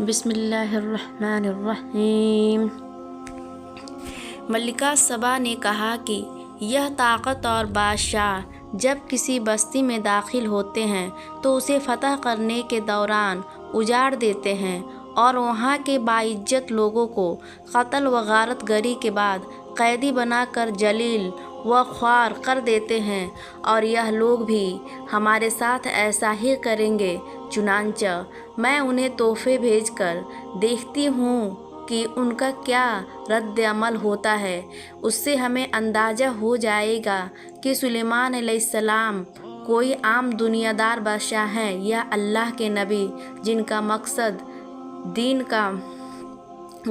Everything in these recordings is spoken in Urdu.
بسم اللہ الرحمن الرحیم۔ ملکہ سبا نے کہا کہ یہ طاقت اور بادشاہ جب کسی بستی میں داخل ہوتے ہیں تو اسے فتح کرنے کے دوران اجاڑ دیتے ہیں اور وہاں کے باعزت لوگوں کو قتل و غارت گری کے بعد قیدی بنا کر ذلیل و خوار کر دیتے ہیں، اور یہ لوگ بھی ہمارے ساتھ ایسا ہی کریں گے۔ چنانچہ میں انہیں تحفے بھیج کر دیکھتی ہوں کہ ان کا کیا رد عمل ہوتا ہے، اس سے ہمیں اندازہ ہو جائے گا کہ سلیمان علیہ السلام کوئی عام دنیا دار بادشاہ ہیں یا اللہ کے نبی جن کا مقصد دین کا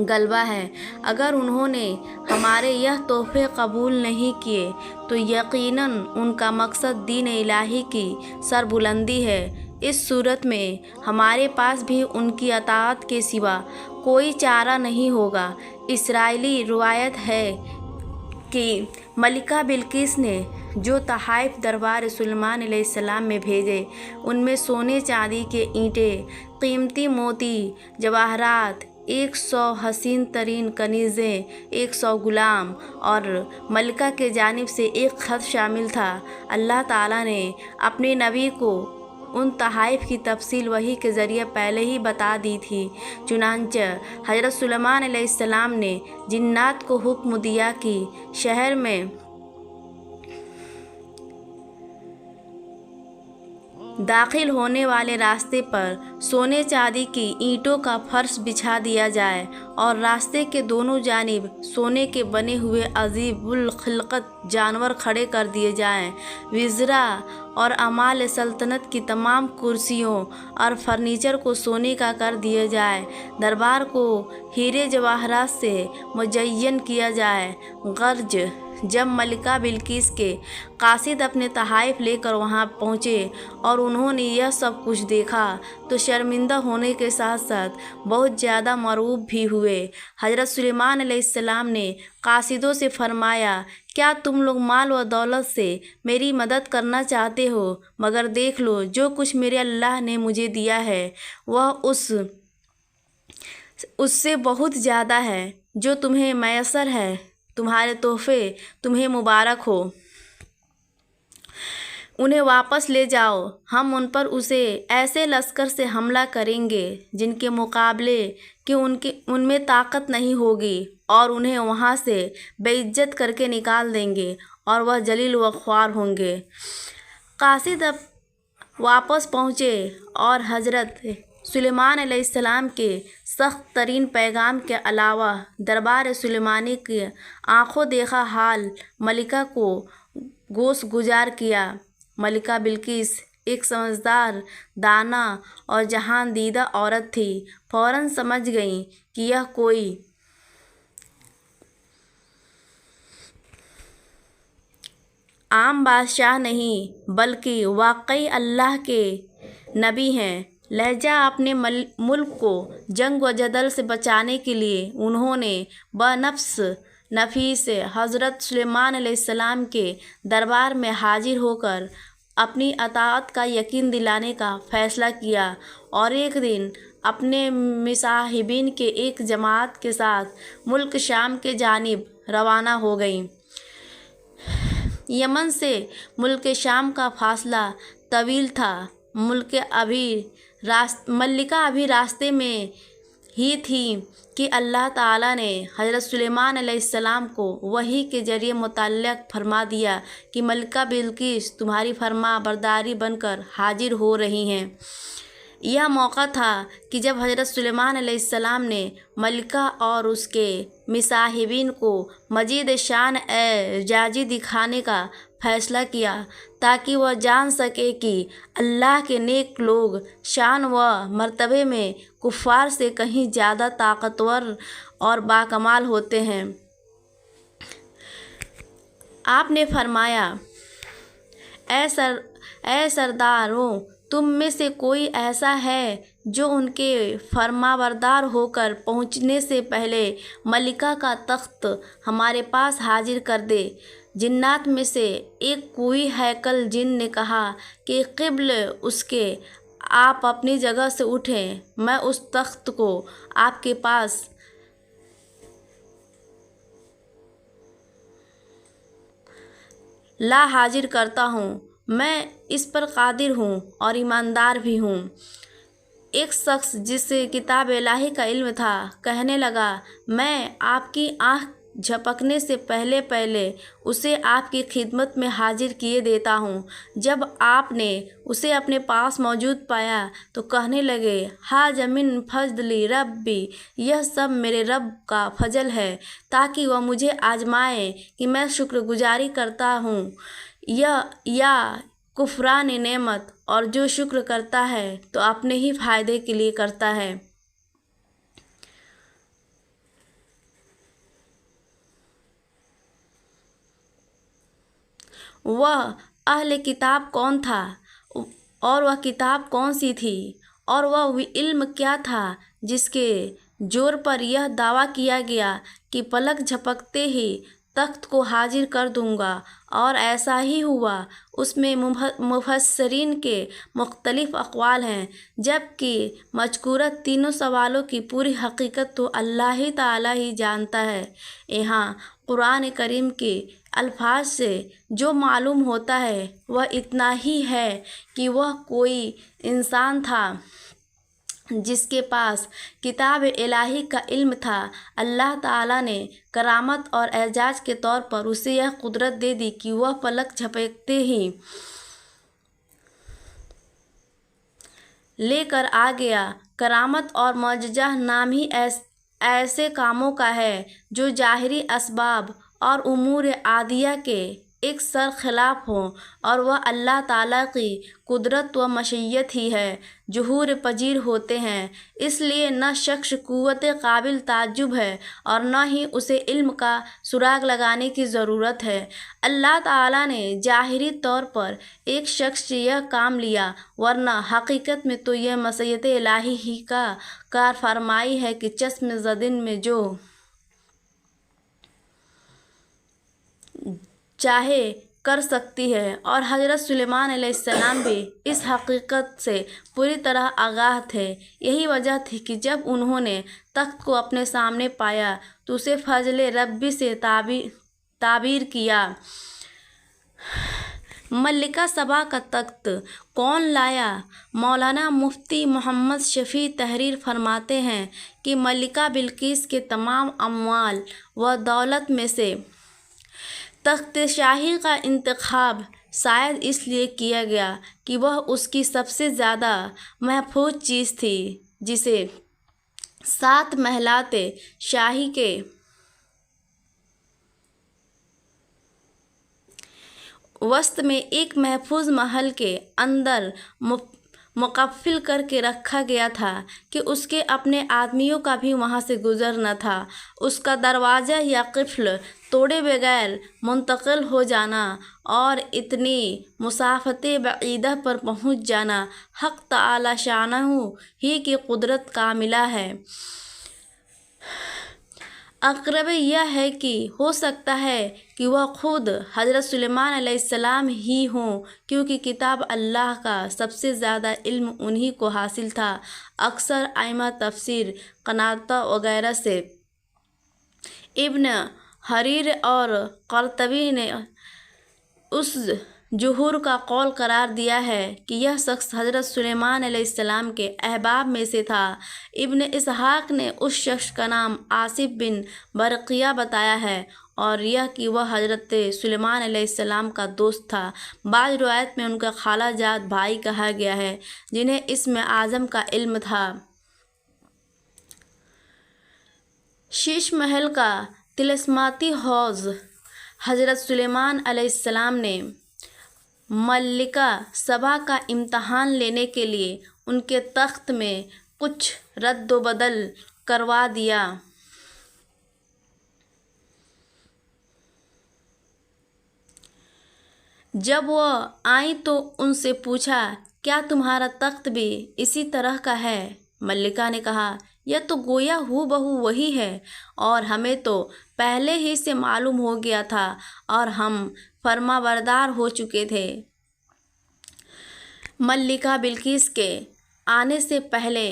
غلبہ ہے۔ اگر انہوں نے ہمارے یہ تحفے قبول نہیں کیے تو یقیناً ان کا مقصد دین الہی کی سربلندی ہے۔ اس صورت میں ہمارے پاس بھی ان کی اطاعت کے سوا کوئی چارہ نہیں ہوگا۔ اسرائیلی روایت ہے کہ ملکہ بلقیس نے جو تحائف دربار سلیمان علیہ السلام میں بھیجے ان میں سونے چاندی کے اینٹیں، قیمتی موتی جواہرات، 100 حسین ترین کنیزیں، 100 غلام اور ملکہ کی جانب سے ایک خط شامل تھا۔ اللہ تعالیٰ نے اپنے نبی کو ان تحائف کی تفصیل وحی کے ذریعے پہلے ہی بتا دی تھی۔ چنانچہ حضرت سلیمان علیہ السلام نے جنات کو حکم دیا کہ شہر میں داخل ہونے والے راستے پر سونے چاندی کی اینٹوں کا فرش بچھا دیا جائے اور راستے کے دونوں جانب سونے کے بنے ہوئے عجیب الخلقت جانور کھڑے کر دیے جائیں۔ وزراء اور عمال سلطنت کی تمام کرسیوں اور فرنیچر کو سونے کا کر دیا جائے۔ دربار کو ہیرے جواہرات سے مزین کیا جائے۔ غرض جب ملکہ بلقیس کے قاصد اپنے تحائف لے کر وہاں پہنچے اور انہوں نے یہ سب کچھ دیکھا تو شرمندہ ہونے کے ساتھ ساتھ بہت زیادہ مرعوب بھی ہوئے۔ حضرت سلیمان علیہ السلام نے قاصدوں سے فرمایا، کیا تم لوگ مال و دولت سے میری مدد کرنا چاہتے ہو؟ مگر دیکھ لو جو کچھ میرے اللہ نے مجھے دیا ہے وہ اس سے بہت زیادہ ہے جو تمہیں میسر ہے۔ تمہارے تحفے تمہیں مبارک ہو، انہیں واپس لے جاؤ۔ ہم ان پر اسے ایسے لشکر سے حملہ کریں گے جن کے مقابلے کہ ان میں طاقت نہیں ہوگی، اور انہیں وہاں سے بے عزت کر کے نکال دیں گے اور وہ ذلیل و خوار ہوں گے۔ قاصد اب واپس پہنچے اور حضرت سلیمان علیہ السلام کے سخت ترین پیغام کے علاوہ دربار سلیمانی کی آنکھوں دیکھا حال ملکہ کو گوش گزار کیا۔ ملکہ بلقیس ایک سمجھدار، دانا اور جہان دیدہ عورت تھی۔ فوراً سمجھ گئیں کہ یہ کوئی عام بادشاہ نہیں بلکہ واقعی اللہ کے نبی ہیں۔ لہٰذا اپنے ملک کو جنگ و جدل سے بچانے کے لیے انہوں نے بنفس نفیس حضرت سلیمان علیہ السلام کے دربار میں حاضر ہو کر اپنی اطاعت کا یقین دلانے کا فیصلہ کیا، اور ایک دن اپنے مصاحبین کے ایک جماعت کے ساتھ ملک شام کے جانب روانہ ہو گئیں۔ یمن سے ملک شام کا فاصلہ طویل تھا۔ ملکہ ابھی راستے میں ہی تھی کہ اللہ تعالیٰ نے حضرت سلیمان علیہ السلام کو وحی کے ذریعے مطلع فرما دیا کہ ملکہ بلقیس تمہاری فرما برداری بن کر حاضر ہو رہی ہیں۔ یہ موقع تھا کہ جب حضرت سلیمان علیہ السلام نے ملکہ اور اس کے مصاحبین کو مزید شان اعجازی دکھانے کا فیصلہ کیا تاکہ وہ جان سکے کہ اللہ کے نیک لوگ شان و مرتبے میں کفار سے کہیں زیادہ طاقتور اور باکمال ہوتے ہیں۔ آپ نے فرمایا، اے سرداروں، تم میں سے کوئی ایسا ہے جو ان کے فرمانبردار ہو کر پہنچنے سے پہلے ملکہ کا تخت ہمارے پاس حاضر کر دے؟ جنات میں سے ایک کوئی ہیکل جن نے کہا کہ قبل اس کے آپ اپنی جگہ سے اٹھیں، میں اس تخت کو آپ کے پاس لا حاضر کرتا ہوں، میں اس پر قادر ہوں اور ایماندار بھی ہوں۔ ایک شخص جسے کتاب الہی کا علم تھا کہنے لگا، میں آپ کی آنکھ جھپکنے سے پہلے اسے آپ کی خدمت میں حاضر کیے دیتا ہوں۔ جب آپ نے اسے اپنے پاس موجود پایا تو کہنے لگے، ھذا من فضل ربی، یہ سب میرے رب کا فضل ہے تاکہ وہ مجھے آزمائے کہ میں شکر گزاری کرتا ہوں یا کفران نعمت، اور جو شکر کرتا ہے تو اپنے ہی فائدے کے لیے کرتا ہے۔ وہ اہل کتاب کون تھا اور وہ کتاب کون سی تھی، اور وہ علم کیا تھا جس کے زور پر یہ دعویٰ کیا گیا کہ پلک جھپکتے ہی تخت کو حاضر کر دوں گا، اور ایسا ہی ہوا۔ اس میں مفسرین کے مختلف اقوال ہیں، جبکہ مذکورہ تینوں سوالوں کی پوری حقیقت تو اللہ تعالیٰ ہی جانتا ہے۔ یہاں قرآن کریم کے الفاظ سے جو معلوم ہوتا ہے وہ اتنا ہی ہے کہ وہ کوئی انسان تھا جس کے پاس کتاب الہی کا علم تھا۔ اللہ تعالیٰ نے کرامت اور اعزاز کے طور پر اسے یہ قدرت دے دی کہ وہ پلک جھپکتے ہی لے کر آ گیا۔ کرامت اور معجزہ نام ہی ایسے کاموں کا ہے جو ظاہری اسباب اور امور عادیہ کے ایک سر خلاف ہوں، اور وہ اللہ تعالیٰ کی قدرت و مشیت ہی ہے ظہور پذیر ہوتے ہیں۔ اس لیے نہ شخص قوت قابل تعجب ہے اور نہ ہی اسے علم کا سراغ لگانے کی ضرورت ہے۔ اللہ تعالیٰ نے ظاہری طور پر ایک شخص سے یہ کام لیا، ورنہ حقیقت میں تو یہ مشیت الہی ہی کا کار فرمائی ہے کہ چشم زدن میں جو چاہے کر سکتی ہے، اور حضرت سلیمان علیہ السلام بھی اس حقیقت سے پوری طرح آگاہ تھے۔ یہی وجہ تھی کہ جب انہوں نے تخت کو اپنے سامنے پایا تو اسے فضل ربی سے تعبیر کیا۔ ملکہ سبا کا تخت کون لایا؟ مولانا مفتی محمد شفیع تحریر فرماتے ہیں کہ ملکہ بلقیس کے تمام اموال و دولت میں سے تخت شاہی کا انتخاب شاید اس لیے کیا گیا کہ وہ اس کی سب سے زیادہ محفوظ چیز تھی، جسے 7 محلات شاہی کے وسط میں ایک محفوظ محل کے اندر مقفل کر کے رکھا گیا تھا کہ اس کے اپنے آدمیوں کا بھی وہاں سے گزر نہ تھا۔ اس کا دروازہ یا قفل توڑے بغیر منتقل ہو جانا اور اتنی مسافت بعیدہ پر پہنچ جانا حق تعالی شانہ ہی کی قدرت کاملہ ہے۔ اقرب یہ ہے کہ ہو سکتا ہے کہ وہ خود حضرت سلیمان علیہ السلام ہی ہوں، کیونکہ کتاب اللہ کا سب سے زیادہ علم انہی کو حاصل تھا۔ اکثر ائمہ تفسیر، قتادہ وغیرہ سے ابن جریر اور قرطبی نے اس ظہور کا قول قرار دیا ہے کہ یہ شخص حضرت سلیمان علیہ السلام کے احباب میں سے تھا۔ ابن اسحاق نے اس شخص کا نام آصف بن برقیہ بتایا ہے، اور یہ کہ وہ حضرت سلیمان علیہ السلام کا دوست تھا۔ بعض روایت میں ان کا خالہ جات بھائی کہا گیا ہے جنہیں اسم اعظم کا علم تھا۔ شیش محل کا طلسماتی حوض حضرت سلیمان علیہ السلام نے ملکہ سبا کا امتحان لینے کے لیے ان کے تخت میں کچھ رد و بدل کروا دیا۔ جب وہ آئیں تو ان سے پوچھا، کیا تمہارا تخت بھی اسی طرح کا ہے؟ ملکہ نے کہا، یہ تو گویا ہو بہو وہی ہے، اور ہمیں تو پہلے ہی سے معلوم ہو گیا تھا اور ہم فرمانبردار ہو چکے تھے۔ ملکہ بلقیس کے آنے سے پہلے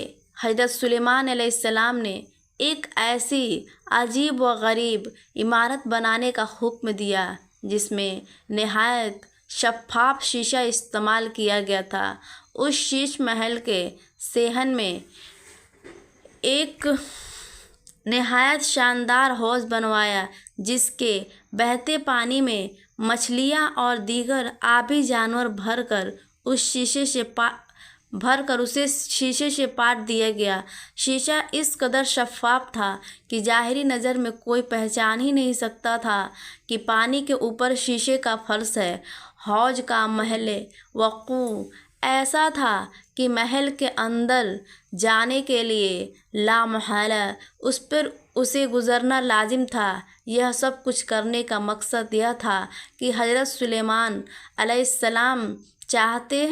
حضرت سلیمان علیہ السلام نے ایک ایسی عجیب و غریب عمارت بنانے کا حکم دیا جس میں نہایت شفاف شیشہ استعمال کیا گیا تھا۔ اس شیش محل کے صحن میں ایک نہایت شاندار حوض بنوایا جس کے بہتے پانی میں مچھلیاں اور دیگر آبی جانور اسے شیشے سے پاٹ دیا گیا۔ شیشہ اس قدر شفاف تھا کہ ظاہری نظر میں کوئی پہچان ہی نہیں سکتا تھا کہ پانی کے اوپر شیشے کا فرش ہے۔ حوض کا محل وقوع ایسا تھا کہ محل کے اندر جانے کے لیے لامحالہ اس پر اسے گزرنا لازم تھا۔ یہ سب کچھ کرنے کا مقصد یہ تھا کہ حضرت سلیمان علیہ السلام چاہتے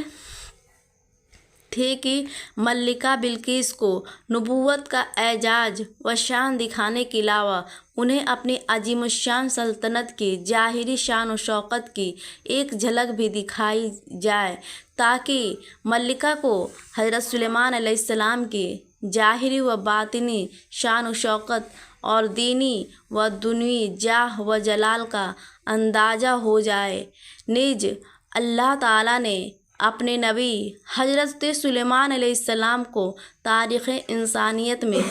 تھے کہ ملکہ بلقیس کو نبوت کا اعزاز و شان دکھانے کے علاوہ انہیں اپنی عظیم الشان سلطنت کی ظاہری شان و شوکت کی ایک جھلک بھی دکھائی جائے، تاکہ ملکہ کو حضرت سلیمان علیہ السلام کی ظاہری و باطنی شان و شوکت اور دینی و دنیوی جاہ و جلال کا اندازہ ہو جائے۔ نیز اللہ تعالیٰ نے اپنے نبی حضرت سلیمان علیہ السلام کو تاریخ انسانیت میں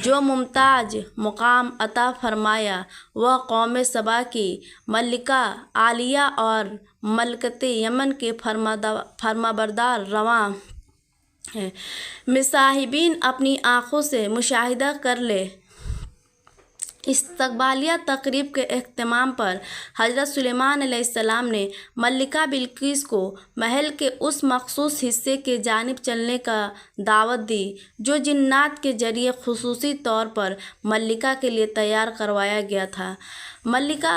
جو ممتاز مقام عطا فرمایا وہ قوم سبا کی ملکہ عالیہ اور مملکت یمن کے فرمانبردار رواں ہے۔ مشاہدین اپنی آنکھوں سے مشاہدہ کر لیں۔ استقبالیہ تقریب کے اختتام پر حضرت سلیمان علیہ السلام نے ملکہ بلقیس کو محل کے اس مخصوص حصے کی جانب چلنے کا دعوت دی جو جنات کے ذریعے خصوصی طور پر ملکہ کے لیے تیار کروایا گیا تھا۔ ملکہ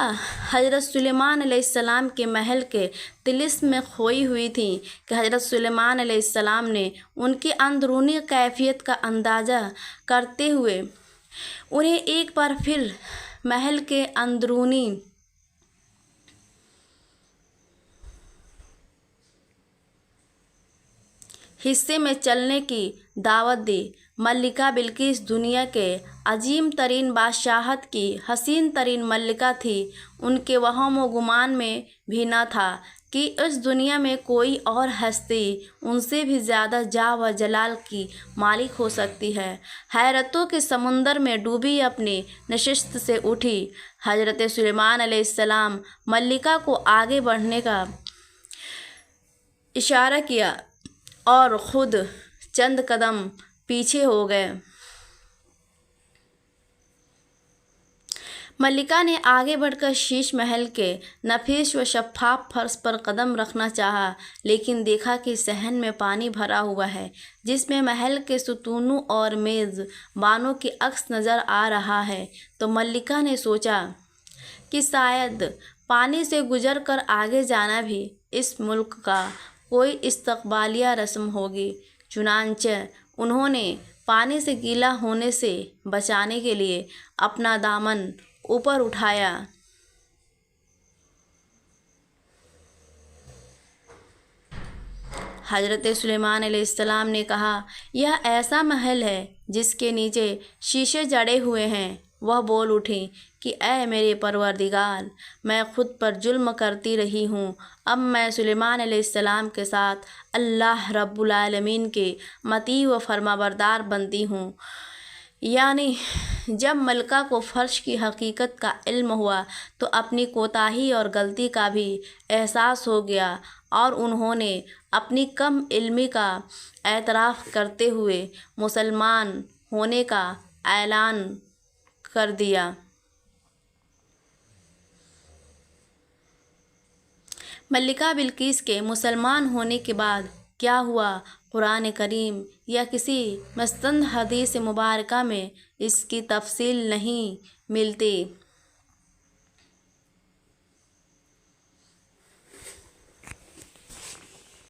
حضرت سلیمان علیہ السلام کے محل کے طلسم میں کھوئی ہوئی تھیں کہ حضرت سلیمان علیہ السلام نے ان کی اندرونی کیفیت کا اندازہ کرتے ہوئے انہیں ایک بار پھر محل کے اندرونی حصے میں چلنے کی دعوت دی۔ ملکہ بلقیس دنیا کے عظیم ترین بادشاہت کی حسین ترین ملکہ تھی۔ ان کے وہم و گمان میں بھی نہ تھا کہ اس دنیا میں کوئی اور ہستی ان سے بھی زیادہ جاہ و جلال کی مالک ہو سکتی ہے۔ حیرتوں کے سمندر میں ڈوبی اپنی نشست سے اٹھی حضرت سلیمان علیہ السلام ملکہ کو آگے بڑھنے کا اشارہ کیا اور خود چند قدم پیچھے ہو گئے۔ ملکہ نے آگے بڑھ کر شیش محل کے نفیس و شفاف فرش پر قدم رکھنا چاہا، لیکن دیکھا کہ صحن میں پانی بھرا ہوا ہے جس میں محل کے ستونوں اور میز بانوں کی عکس نظر آ رہا ہے۔ تو ملکہ نے سوچا کہ شاید پانی سے گزر کر آگے جانا بھی اس ملک کا کوئی استقبالیہ رسم ہوگی۔ چنانچہ انہوں نے پانی سے گیلا ہونے سے بچانے کے لیے اپنا دامن اوپر اٹھایا۔ حضرت سلیمان علیہ السلام نے کہا، یہ ایسا محل ہے جس کے نیچے شیشے جڑے ہوئے ہیں۔ وہ بول اٹھیں کہ اے میرے پروردگار، میں خود پر ظلم کرتی رہی ہوں، اب میں سلیمان علیہ السلام کے ساتھ اللہ رب العالمین کے مطیع و فرمانبردار بنتی ہوں۔ یعنی جب ملکہ کو فرش کی حقیقت کا علم ہوا تو اپنی کوتاہی اور غلطی کا بھی احساس ہو گیا اور انہوں نے اپنی کم علمی کا اعتراف کرتے ہوئے مسلمان ہونے کا اعلان کر دیا۔ ملکہ بلقیس کے مسلمان ہونے کے بعد کیا ہوا، قرآن کریم یا کسی مستند حدیث مبارکہ میں اس کی تفصیل نہیں ملتی۔